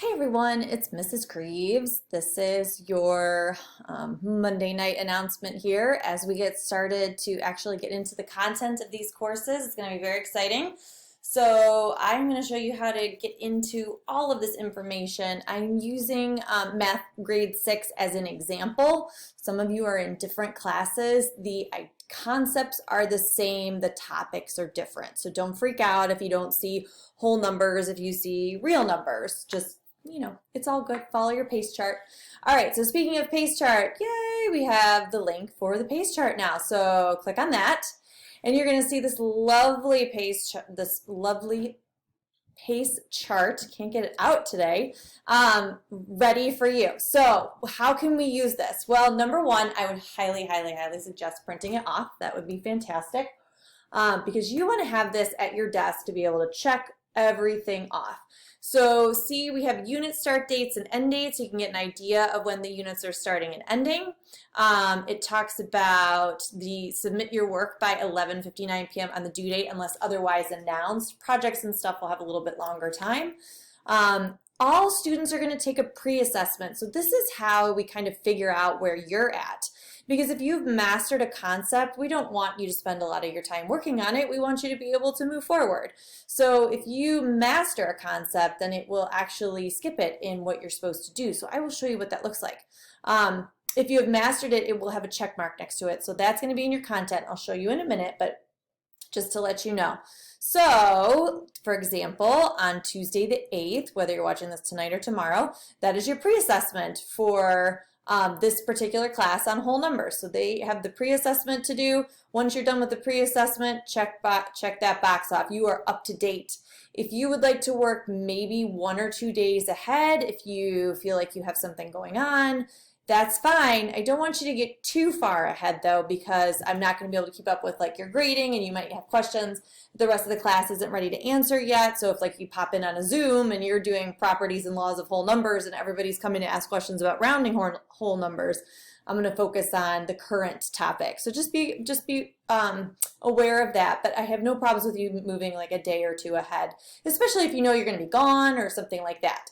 Hey everyone, it's Mrs. Greaves. This is your Monday night announcement here as we get started to actually get into the content of these courses. It's going to be very exciting. So I'm going to show you how to get into all of this information. I'm using Math Grade 6 as an example. Some of you are in different classes. The concepts are the same, the topics are different. So don't freak out if you don't see whole numbers, if you see real numbers. Just it's all good. Follow your pace chart. All right, so speaking of pace chart, yay, we have the link for the pace chart now. So click on that, and you're going to see this lovely pace chart. Can't get it out today. Ready for you. So how can we use this? Well, number one, I would highly suggest printing it off. That would be fantastic because you want to have this at your desk to be able to check everything off. So see, we have unit start dates and end dates. So you can get an idea of when the units are starting and ending. It talks about the submit your work by 11:59 p.m. on the due date unless otherwise announced. Projects and stuff will have a little bit longer time. All students are going to take a pre-assessment. So this is how we kind of figure out where you're at. Because if you've mastered a concept, we don't want you to spend a lot of your time working on it. We want you to be able to move forward. So if you master a concept, then it will actually skip it in what you're supposed to do. So I will show you what that looks like. If you have mastered it, it will have a check mark next to it. So that's going to be in your content. I'll show you in a minute, but just to let you know. So, for example, on Tuesday the 8th, whether you're watching this tonight or tomorrow, that is your pre-assessment for this particular class on whole numbers. So they have the pre-assessment to do. Once you're done with the pre-assessment, check that box off. You are up to date. If you would like to work maybe 1 or 2 days ahead, if you feel like you have something going on, that's fine. I don't want you to get too far ahead though, because I'm not going to be able to keep up with like your grading and you might have questions the rest of the class isn't ready to answer yet. So if like you pop in on a Zoom and you're doing properties and laws of whole numbers and everybody's coming to ask questions about rounding whole numbers, I'm going to focus on the current topic. So just be aware of that. But I have no problems with you moving like a day or two ahead, especially if you know you're going to be gone or something like that.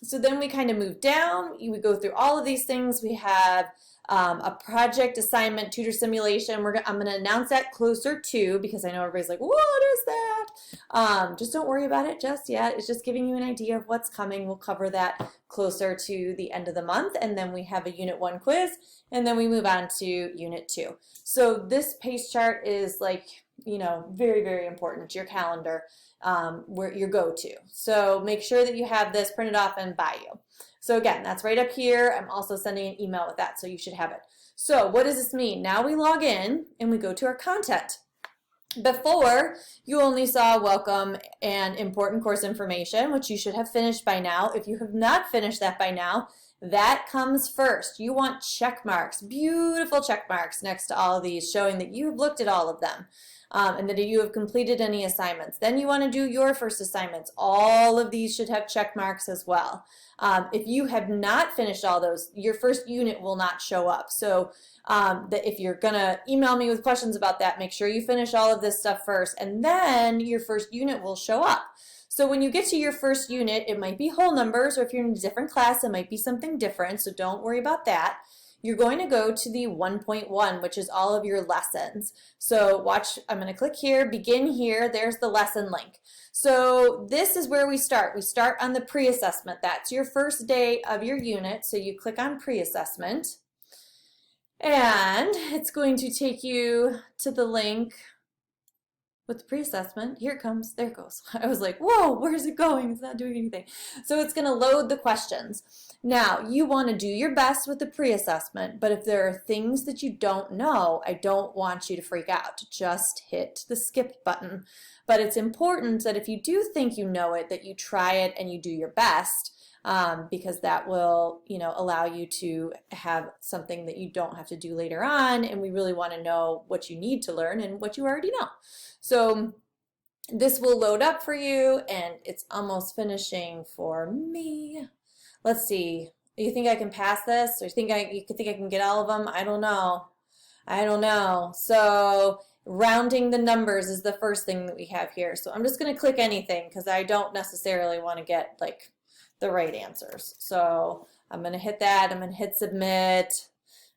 So then we kind of move down. We go through all of these things. We have a project assignment, tutor simulation. I'm going to announce that closer to, because I know everybody's like, what is that? Just don't worry about it just yet. It's just giving you an idea of what's coming. We'll cover that closer to the end of the month. And then we have a Unit 1 quiz. And then we move on to Unit 2. So this pace chart is like, very important. Your calendar, where your go-to. So make sure that you have this printed off and by you. So again, that's right up here. I'm also sending an email with that, so you should have it. So what does this mean? Now we log in and we go to our content. Before, you only saw welcome and important course information, which you should have finished by now. If you have not finished that by now, that comes first. You want check marks, beautiful check marks next to all of these, showing that you have looked at all of them. And that you have completed any assignments. Then you want to do your first assignments. All of these should have check marks as well. If you have not finished all those, your first unit will not show up. So if you're going to email me with questions about that, make sure you finish all of this stuff first, and then your first unit will show up. So when you get to your first unit, it might be whole numbers, or if you're in a different class, it might be something different, so don't worry about that. You're going to go to the 1.1, which is all of your lessons. So watch, I'm going to click here, begin here, there's the lesson link. So this is where we start. We start on the pre-assessment. That's your first day of your unit, so you click on pre-assessment. And it's going to take you to the link with the pre-assessment. Here it comes. There it goes. I was like, whoa, where's it going? It's not doing anything. So it's going to load the questions. Now, you want to do your best with the pre-assessment, but if there are things that you don't know, I don't want you to freak out. Just hit the skip button. But it's important that if you do think you know it, that you try it and you do your best, because that will, allow you to have something that you don't have to do later on, and we really want to know what you need to learn and what you already know. So this will load up for you, and it's almost finishing for me. Let's see. You think I can pass this, or you think I can get all of them? I don't know. So rounding the numbers is the first thing that we have here. So I'm just going to click anything because I don't necessarily want to get like the right answers. So I'm going to hit that. I'm going to hit submit.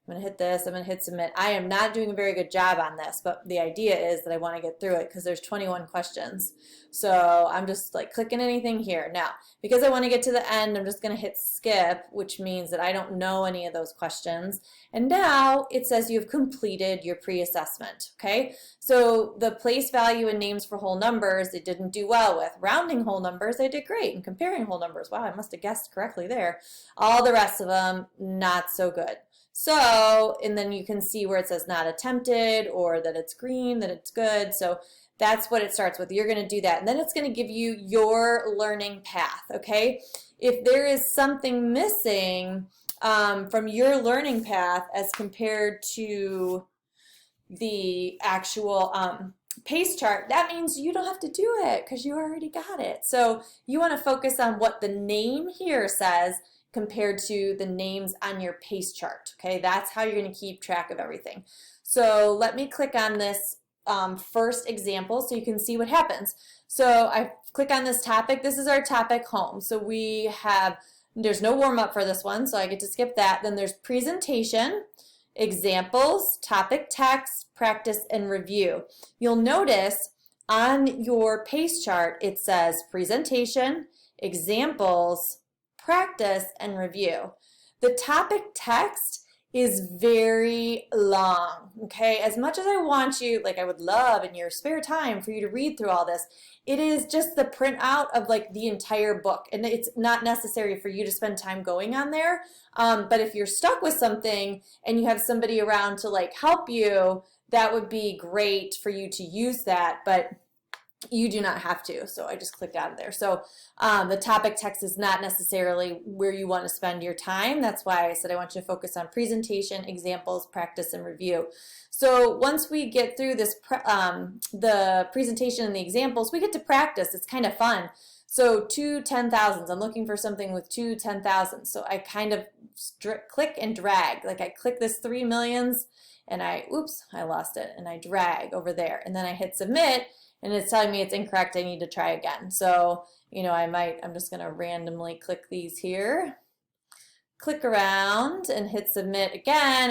I'm going to hit this. I'm going to hit submit. I am not doing a very good job on this, but the idea is that I want to get through it because there's 21 questions. So I'm just like clicking anything here. Now, because I want to get to the end, I'm just going to hit skip, which means that I don't know any of those questions. And now it says you've completed your pre-assessment, okay? So the place value and names for whole numbers, they didn't do well with. Rounding whole numbers, they did great. And comparing whole numbers, wow, I must have guessed correctly there. All the rest of them, not so good. So, and then you can see where it says not attempted or that it's green, that it's good. So that's what it starts with. You're going to do that. And then it's going to give you your learning path, okay? If there is something missing from your learning path as compared to the actual PACE chart, that means you don't have to do it because you already got it. So you want to focus on what the name here says compared to the names on your PACE chart, okay? That's how you're going to keep track of everything. So let me click on this first example so you can see what happens. So I click on this topic. This is our topic, home. So we have, there's no warm-up for this one, so I get to skip that. Then there's presentation, examples, topic text, practice, and review. You'll notice on your PACE chart it says presentation, examples, practice, and review. The topic text is very long, okay? As much as I want you, like I would love in your spare time for you to read through all this, it is just the printout of like the entire book, and it's not necessary for you to spend time going on there. But if you're stuck with something and you have somebody around to like help you, that would be great for you to use that, but you do not have to. So I just clicked out of there. So the topic text is not necessarily where you want to spend your time. That's why I said I want you to focus on presentation, examples, practice, and review. So once we get through this, the presentation and the examples, we get to practice. It's kind of fun. So 2 10,000s. I'm looking for something with 2 10,000s. So I kind of click and drag. Like I click this 3 millions and I lost it. And I drag over there. And then I hit submit. And it's telling me it's incorrect, I need to try again. So, you know, I'm just going to randomly click these here, click around and hit submit again.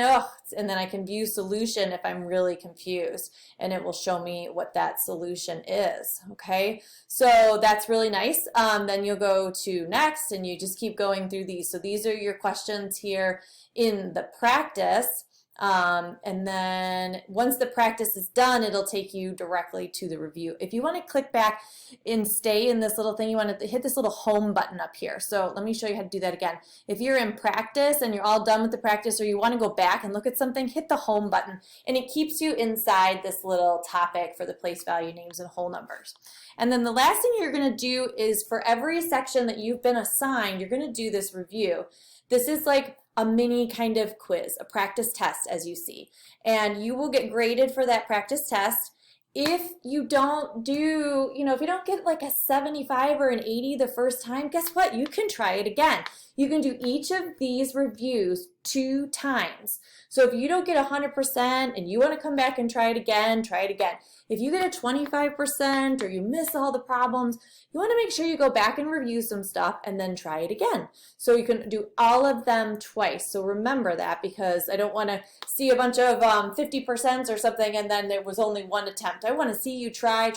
And then I can view solution if I'm really confused, and it will show me what that solution is, okay? So that's really nice. Then you'll go to next and you just keep going through these. So these are your questions here in the practice. And then once the practice is done, it'll take you directly to the review. If you want to click back and stay in this little thing, you want to hit this little home button up here. So let me show you how to do that again. If you're in practice and you're all done with the practice, or you want to go back and look at something, hit the home button, and it keeps you inside this little topic for the place value, names, and whole numbers. And then the last thing you're going to do is for every section that you've been assigned, you're going to do this review. This is like a mini kind of quiz, a practice test, as you see. And you will get graded for that practice test. If you don't do, if you don't get like a 75 or an 80 the first time, guess what? You can try it again. You can do each of these reviews 2 times. So if you don't get 100% and you want to come back and try it again, try it again. If you get a 25% or you miss all the problems, you want to make sure you go back and review some stuff and then try it again. So you can do all of them twice. So remember that, because I don't want to see a bunch of 50% or something and then there was only 1 attempt. I want to see you try.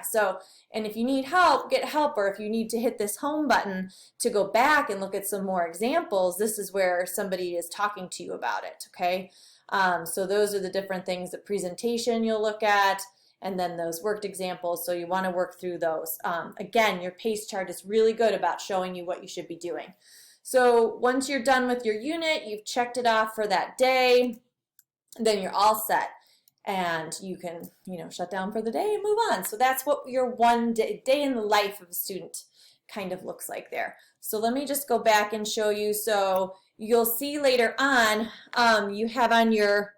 So, and if you need help, get help, or if you need to hit this home button to go back and look at some more examples, this is where somebody is talking to you about it, okay? So those are the different things, the presentation you'll look at, and then those worked examples, so you want to work through those. Again, your PACE chart is really good about showing you what you should be doing. So once you're done with your unit, you've checked it off for that day, then you're all set. And you can, shut down for the day and move on. So that's what your one day in the life of a student kind of looks like there. So let me just go back and show you. So you'll see later on, you have on your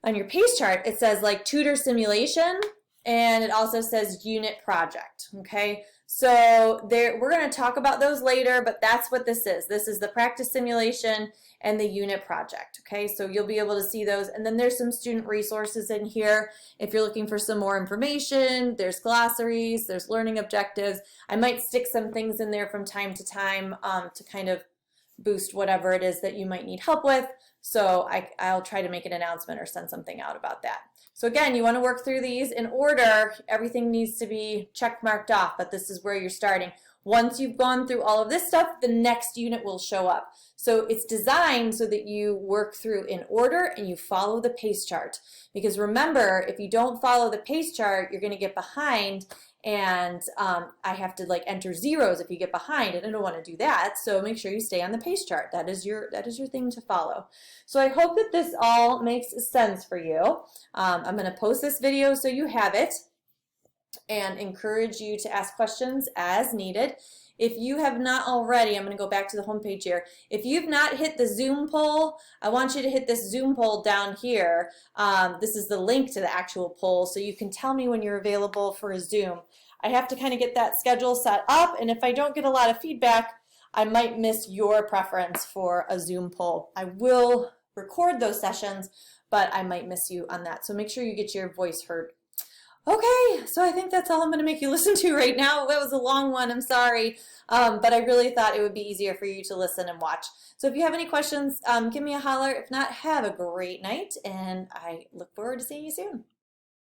PACE chart, it says like tutor simulation, and it also says unit project, okay? So we're going to talk about those later, but that's what this is. This is the practice simulation and the unit project, okay? So you'll be able to see those, and then there's some student resources in here. If you're looking for some more information, there's glossaries, there's learning objectives. I might stick some things in there from time to time to kind of boost whatever it is that you might need help with. So I'll try to make an announcement or send something out about that. So again, you want to work through these in order. Everything needs to be check marked off, but this is where you're starting. Once you've gone through all of this stuff, the next unit will show up. So it's designed so that you work through in order and you follow the pace chart. Because remember, if you don't follow the pace chart, you're going to get behind, and I have to like enter zeros if you get behind, and I don't want to do that. So make sure you stay on the pace chart. That is your thing to follow. So I hope that this all makes sense for you. I'm going to post this video so you have it, and encourage you to ask questions as needed. If you have not already, I'm going to go back to the home page here. If you've not hit the Zoom poll, I want you to hit this Zoom poll down here. This is the link to the actual poll, so you can tell me when you're available for a Zoom. I have to kind of get that schedule set up, and if I don't get a lot of feedback, I might miss your preference for a Zoom poll. I will record those sessions, but I might miss you on that. So make sure you get your voice heard. Okay, so I think that's all I'm going to make you listen to right now. That was a long one, I'm sorry, but I really thought it would be easier for you to listen and watch. So if you have any questions, give me a holler. If not, have a great night, and I look forward to seeing you soon.